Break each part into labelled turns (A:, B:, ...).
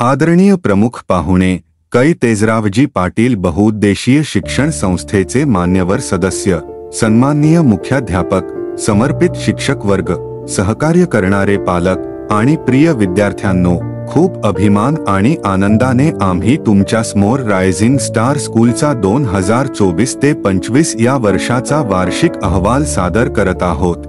A: आदरणीय प्रमुख पाहुणे, कै तेजरावजी पाटील बहुउद्देशीय शिक्षण संस्थेचे मान्यवर सदस्य, सन्माननीय मुख्याध्यापक, समर्पित शिक्षक वर्ग, सहकार्य करणारे पालक आणि प्रिय विद्यार्थ्यांनो, खूप अभिमान आणि आनंदाने आम्ही तुमच्यासमोर रायझिंग स्टार स्कूलचा 2024 ते 25 या वर्षाचा वार्षिक अहवाल सादर करत आहोत।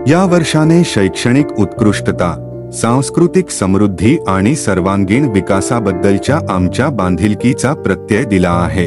A: या वर्षाने शैक्षणिक उत्कृष्टता, सांस्कृतिक समृद्धी आणि सर्वांगीण विकासाबद्दलच्या आमच्या बांधिलकीचा प्रत्यय दिला आहे।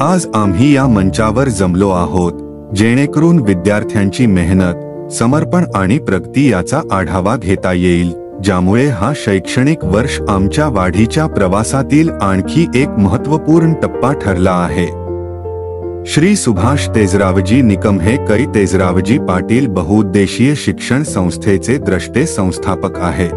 A: आज आम्ही या मंचावर जमलो आहोत जेणेकरून विद्यार्थ्यांची मेहनत, समर्पण आणि प्रगती याचा आढावा घेता येईल, ज्यामुळे हा शैक्षणिक वर्ष आमच्या वाढीच्या प्रवासातील आणखी एक महत्त्वपूर्ण टप्पा ठरला आहे। श्री सुभाष तेजरावजी निकम हे कै तेजरावजी पाटील बहुउद्देशीय शिक्षण संस्थेचे द्रष्टे संस्थापक आहेत।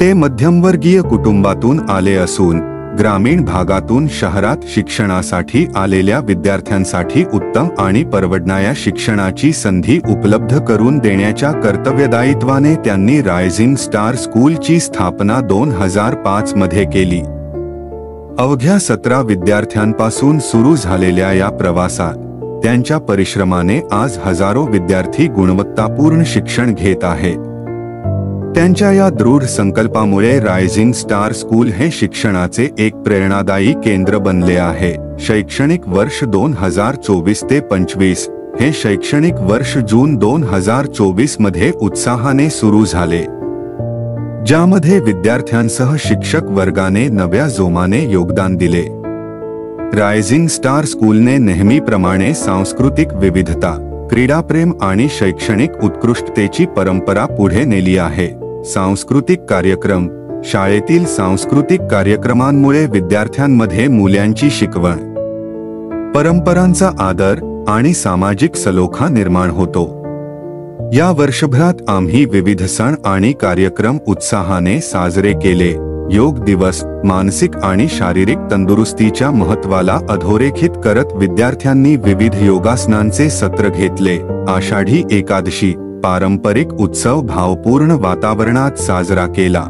A: ते मध्यमवर्गीय कुटुंबातून आले असून ग्रामीण भागातून शहरात शिक्षणासाठी आलेल्या विद्यार्थ्यांसाठी उत्तम आणि परवडणाऱ्या शिक्षणाची संधी उपलब्ध करून देण्याच्या कर्तव्यदायित्वाने त्यांनी रायझिंग स्टार स्कूलची स्थापना 2005 मध्ये केली। अवघ्या 17 विद्यार्थ्यांपासून सुरू झालेल्या या प्रवासात त्यांच्या परिश्रमाने आज हजारो विद्यार्थी गुणवत्तापूर्ण शिक्षण घेत आहेत। त्यांच्या या दृढ संकल्पामुळे रायझिंग स्टार स्कूल हे शिक्षणाचे एक प्रेरणादायी केंद्र बनले आहे। शैक्षणिक वर्ष 2024 ते 25 हे शैक्षणिक वर्ष जून 2024 मध्ये उत्साहाने सुरू झाले, ज्यामध्ये विद्यार्थ्यांसह शिक्षक वर्गाने नव्या जोमाने योगदान दिले। रायझिंग स्टार स्कूलने नेहमीप्रमाणे सांस्कृतिक विविधता, क्रीडाप्रेम आणि शैक्षणिक उत्कृष्टतेची परंपरा पुढे नेली आहे। सांस्कृतिक कार्यक्रम, शाळेतील सांस्कृतिक कार्यक्रमांमुळे विद्यार्थ्यांमध्ये मूल्यांची शिकवण, परंपरांचा आदर आणि सामाजिक सलोखा निर्माण होतो। या वर्षभरात आम्ही विविध सण आणि कार्यक्रम उत्साहाने साजरे केले। योग दिवस, मानसिक आणि शारीरिक तंदुरुस्तीच्या महत्त्वाला अधोरेखित करत विद्यार्थ्यांनी विविध योगासनांचे सत्र घेतले। आषाढी एकादशी, पारंपरिक उत्सव भावपूर्ण वातावरणात साजरा केला,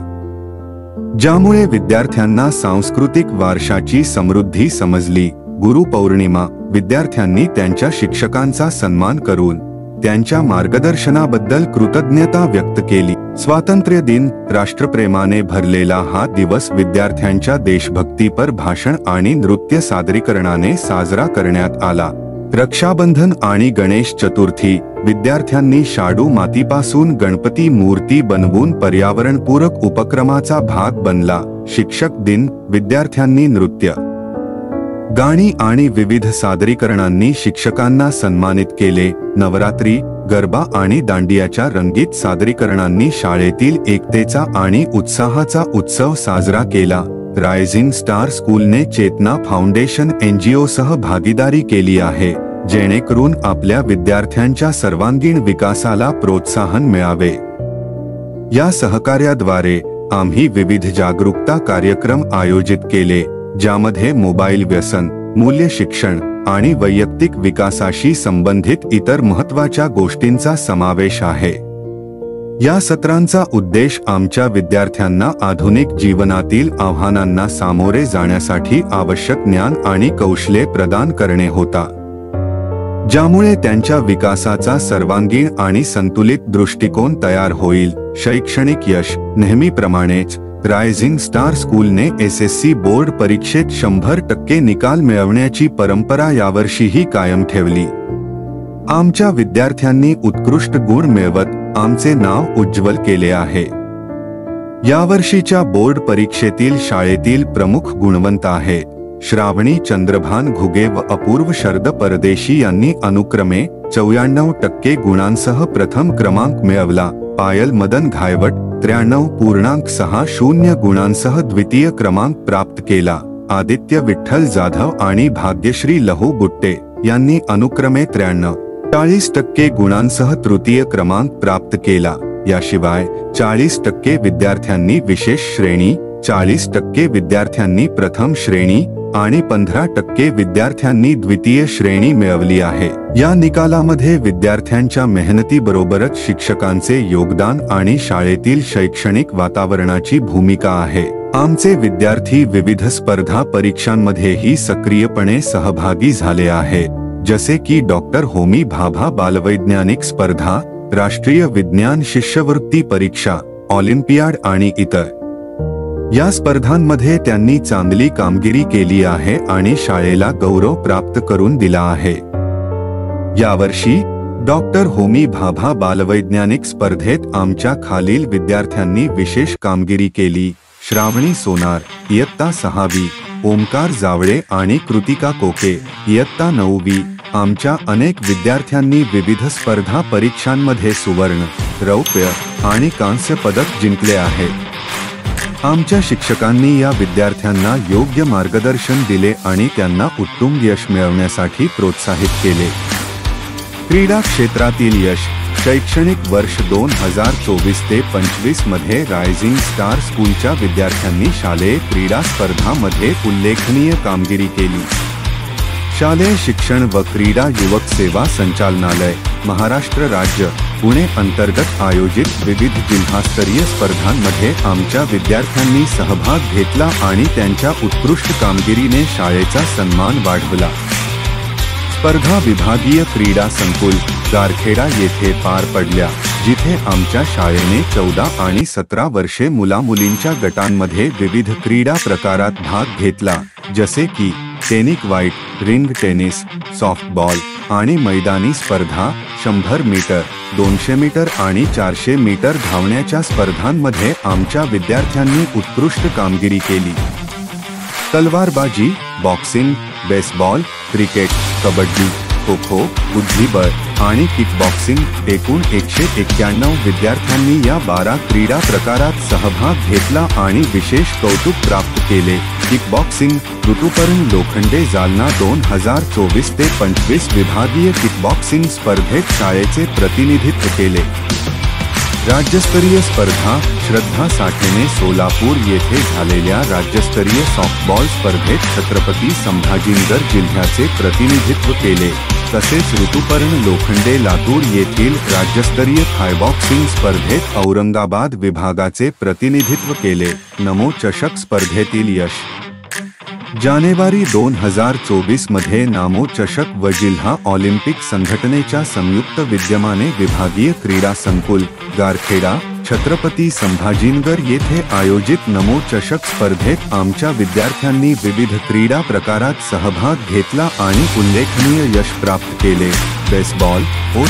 A: ज्यामुळे विद्यार्थ्यांना सांस्कृतिक वारशाची समृद्धी समजली। गुरुपौर्णिमा, विद्यार्थ्यांनी त्यांच्या शिक्षकांचा सन्मान करून त्यांच्या मार्गदर्शनाबद्दल कृतज्ञता व्यक्त केली। स्वातंत्र्य दिन, राष्ट्रप्रेमाने भरलेला हा दिवस विद्यार्थ्यांच्या देशभक्तीपर भाषण आणि नृत्य सादरीकरणाने साजरा करण्यात आला। रक्षाबंधन आणि गणेश चतुर्थी, विद्यार्थ्यांनी शाडू मातीपासून गणपती मूर्ती बनवून पर्यावरणपूरक उपक्रमाचा भाग बनला। शिक्षक दिन, विद्यार्थ्यांनी नृत्य, गाणी आणि विविध सादरीकरणांनी शिक्षकांना सन्मानित केले। नवरात्री, गरबा आणि दांडियाच्या रंगीत सादरीकरणांनी शाळेतील एकतेचा आणि उत्साहाचा उत्सव साजरा केला। रायझिंग स्टार स्कूलने चेतना फाउंडेशन NGO सह भागीदारी केली आहे, जेणेकरून आपल्या विद्यार्थ्यांच्या सर्वांगीण विकासाला प्रोत्साहन मिळावे। या सहकार्याद्वारे आम्ही विविध जागरूकता कार्यक्रम आयोजित केले, ज्यामध्ये मोबाईल व्यसन, मूल्य शिक्षण आणि वैयक्तिक विकासाशी संबंधित इतर महत्त्वाच्या गोष्टींचा समावेश आहे। या सत्रांचा उद्देश आमच्या विद्यार्थ्यांना आधुनिक जीवनातील आव्हानांना सामोरे जाण्यासाठी आवश्यक ज्ञान आणि कौशल्ये प्रदान करणे होता, ज्यामुळे त्यांच्या विकासाचा सर्वांगीण आणि संतुलित दृष्टिकोन तयार होईल। शैक्षणिक यश, नेहमीप्रमाणेच रायझिंग स्टार स्कूलने SSC बोर्ड परीक्षेत 100% निकाल मिळवण्याची परंपरा यावर्षीही कायम ठेवली। आमच्या विद्यार्थ्यांनी उत्कृष्ट गुण मिळवत आमचे नाव उज्ज्वल केले आहे। यावर्षीच्या बोर्ड परीक्षेतील शाळेतील प्रमुख गुणवंत आहेत श्रावणी चंद्रभान घुगे व अपूर्व शरद परदेशी यांनी अनुक्रमे 94% गुणांसह प्रथम क्रमांक मिळवला। पायल मदन घायवट 93.60 गुणांसह द्वितीय क्रमांक प्राप्त केला। आदित्य विठ्ठल जाधव आणि भाग्यश्री लहू बुट्टे यांनी अनुक्रमे 43-40% गुणांसह तृतीय क्रमांक प्राप्त केला। याशिवाय 40% विद्यार्थ्यांनी विशेष श्रेणी, 40% विद्यार्थ्यांनी प्रथम श्रेणी आणि 15% विद्यार्थ्यांनी द्वितीय श्रेणी मिळवली आहे। या निकालामध्ये विद्यार्थ्यांच्या मेहनतीबरोबरच शिक्षकांचे योगदान आणि शाळेतील शैक्षणिक वातावरणाची भूमिका आहे। आमचे विद्यार्थी विविध स्पर्धा परीक्षांमध्येही सक्रियपणे सहभागी झाले आहेत, जसे की डॉक्टर होमी भाभा बालवैज्ञानिक स्पर्धा, राष्ट्रीय विज्ञान शिष्यवृत्ती परीक्षा, ऑलिम्पियाड आणि इतर। या स्पर्धांमध्ये त्यांनी चांगली कामगिरी केली आहे आणि शाळेला गौरव प्राप्त करून दिला आहे। यावर्षी डॉक्टर होमी भाभा बालवैज्ञानिक स्पर्धेत आमच्या खालील विद्यार्थ्यांनी विशेष कामगिरी केली: श्रावणी सोनार, इयत्ता 6वी, ओमकार जावळे आणि कृतिका कोके, इयत्ता 9वी। आमच्या अनेक विद्यार्थ्यांनी विविध स्पर्धा परीक्षांमध्ये सुवर्ण, रौप्य आणि कांस्य पदक जिंकले आहे। आमच्या शिक्षकांनी या विद्यार्थ्यांना योग्य मार्गदर्शन दिले आणि त्यांना उत्तम यश मिळवण्यासाठी प्रोत्साहित केले। क्रीडा क्षेत्रातील यश: शैक्षणिक वर्ष 2024 ते 25 मध्ये रायझिंग स्टार स्कूलच्या विद्यार्थ्यांनी शालेय क्रीडा स्पर्धांमध्ये उल्लेखनीय कामगिरी केली। शालेय शिक्षण व क्रीडा युवक सेवा संचालनालय, महाराष्ट्र राज्य, पुणे अंतर्गत आयोजित विविध जिल्हास्तरीय स्पर्धांमध्ये आमच्या विद्यार्थ्यांनी सहभाग घेतला आणि त्यांच्या उत्कृष्ट कामगिरीने शाळेचा सन्मान वाढवला। स्पर्धा विभागीय क्रीडा संकुल, गारखेडा येथे पार पडल्या, जिथे आमच्या शाळेने 14 आणि 17 वर्षे मुला-मुलींच्या गटांमध्ये विविध क्रीडा प्रकारात भाग घेतला, जसे की टेनिस वाईट, रिंग टेनिस, सॉफ्टबॉल आणि मैदानी स्पर्धा, 100 मीटर, 200 मीटर आणि 400 मीटर धावण्याच्या स्पर्धांमध्ये आमच्या विद्यार्थ्यांनी उत्कृष्ट कामगिरी केली। तलवारबाजी, boxing, baseball, cricket, kabaddi, kho kho, बुद्धिबळ आणि किकबॉक्सिंग एकूण 191 विद्यार्थ्यांनी या 12 क्रीडा प्रकारात सहभाग घेतला आणि विशेष कौतुक प्राप्त केले। किकबॉक्सिंग, ऋतुपर्ण लोखंडे जालना 2024 ते 25 विभागीय किकबॉक्सिंग स्पर्धेत शाळेचे प्रतिनिधित्व केले। राज्यस्तरीय स्पर्धा, श्रद्धा साठेने सोलापूर येथे झालेल्या राज्यस्तरीय सॉफ्टबॉल स्पर्धेत छत्रपती संभाजीनगर जिल्ह्याचे प्रतिनिधित्व केले। तसेच ऋतुपर्ण लोखंडे लातूर येथील राज्यस्तरीय थायबॉक्सिंग स्पर्धेत औरंगाबाद विभागाचे प्रतिनिधित्व केले। नमो चषक स्पर्धेतील यश: जानेवारी 2024 मध्ये नामो चषक व जिल्हा ऑलिम्पिक संघटनेच्या संयुक्त विद्यमाने विभागीय क्रीडा संकुल, गारखेडा, छत्रपती संभाजीनगर येथे आयोजित नमो चषक स्पर्धेत आमच्या विद्यार्थ्यांनी विविध क्रीडा प्रकारात सहभाग घेतला आणि उल्लेखनीय यश प्राप्त केले। बेसबॉल,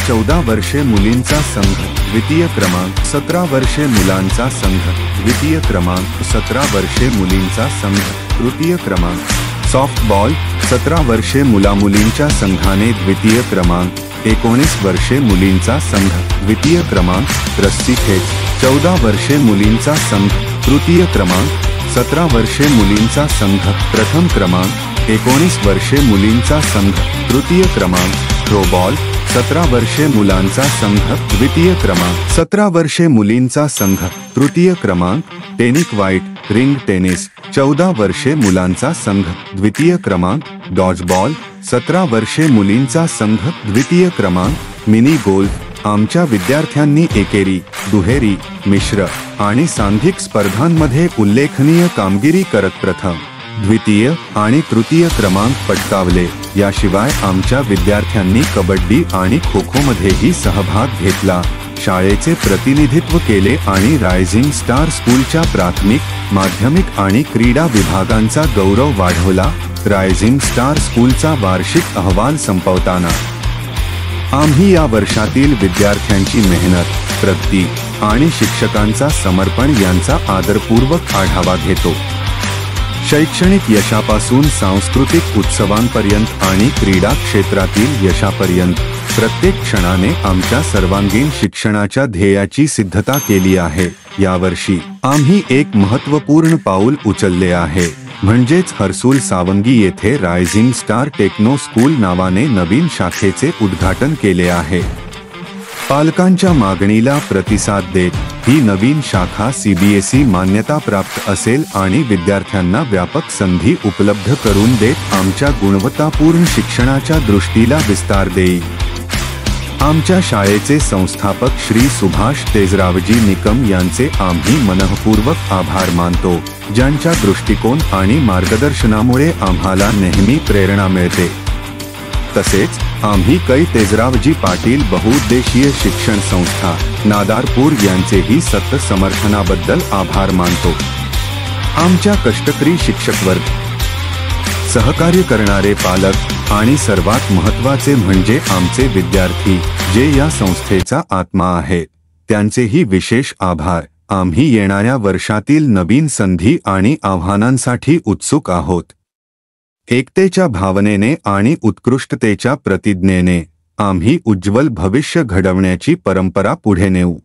A: 14 वर्षे मुलींचा संघ, द्वितीय क्रमांक, 17 वर्षे मुलांचा संघ, द्वितीय क्रमांक, 17 वर्षे मुलींचा संघ, तृतीय क्रमांक। सॉफ्टबॉल, 17 वर्षे मुला-मुलींच्या संघाने द्वितीय क्रमांक, 19 वर्षे मुलींचा संघ, द्वितीय क्रमांक। रस्सीखेच, 14 वर्षे मुलींचा संघ, तृतीय क्रमांक, 17 वर्षे मुलींचा संघ, प्रथम क्रमांक, 19 वर्षे मुलींचा संघ, तृतीय क्रमांक। थ्रोबॉल, 17 वर्षे मुलांचा संघ, द्वितीय क्रमांक, 17 वर्षे मुलींचा संघ, तृतीय क्रमांक। टेनिस वाईट, रिंग टेनिस, 14 वर्षे मुलांचा संघ, द्वितीय क्रमांक। डॉजबॉल, 17 वर्षे मुलींचा संघ, द्वितीय क्रमांक। मिनी गोल्फ, आमच्या विद्यार्थ्यांनी एकेरी, दुहेरी, मिश्र आणि सांघिक स्पर्धांमध्ये उल्लेखनीय कामगिरी करत प्रथम, द्वितीय आणि तृतीय क्रमांक पटकावले। याशिवाय आमच्या विद्यार्थ्यांनी कबड्डी आणि खो-खो मध्येही सहभाग घेतला, शाळेचे प्रतिनिधित्व केले आणि रायझिंग स्टार स्कूलच्या प्राथमिक, माध्यमिक आणि क्रीडा विभागांचा गौरव वाढवला। रायझिंग स्टार स्कूलचा वार्षिक अहवाल संपवताना आम्ही या वर्षातील विद्यार्थ्यांची मेहनत, प्रगती आणि शिक्षकांचा समर्पण यांचा आदरपूर्वक आढावा घेतो। शैक्षणिक यशापासून सांस्कृतिक उत्सवांपर्यंत आणि क्रीडा क्षेत्रातील यशापर्यंत प्रत्येक क्षणाने आमच्या सर्वांगीण शिक्षणाच्या ध्येयाची सिद्धता केली आहे। यावर्षी आम्ही एक महत्त्वपूर्ण पाऊल उचलले आहे, म्हणजेच हर्सुल सावंगी येथे रायझिंग स्टार टेक्नो स्कूल नावाने नवीन शाखेचे उद्घाटन केले आहे। पालकांच्या मागणीला प्रतिसाद देत ही नवीन शाखा सीबीएसई मान्यता प्राप्त असेल आणि विद्यार्थ्यांना व्यापक संधी उपलब्ध करून देत आमच्या गुणवत्तापूर्ण शिक्षणाच्या दृष्टीला विस्तार देईल. आमच्या शाळेचे संस्थापक श्री सुभाष तेजरावजी निकम यांचे आम्ही मनःपूर्वक आभार मानतो, ज्यांच्या दृष्टिकोन आणि मार्गदर्शनामुळे आम्हाला नेहमी प्रेरणा मिळते. तसेच आम्ही कै तेजरावजी पाटील बहुउद्देशीय शिक्षण संस्था नादारपूर यांचेही सतत समर्थनाबद्दल आभार मानतो. आमच्या कष्टकरी शिक्षक वर्ग, सहकार्य करणारे पालक आणि सर्वात महत्त्वाचे म्हणजे आमचे विद्यार्थी, जे या संस्थेचा आत्मा आहेत, त्यांचेही विशेष आभार. आम्ही येणाऱ्या वर्षातील नवीन संधी आणि आव्हानांसाठी उत्सुक आहोत. एकतेच्या भावनेने आणि उत्कृष्टतेच्या प्रतिज्ञेने आम्ही उज्ज्वल भविष्य घडवण्याची परंपरा पुढे नेऊ.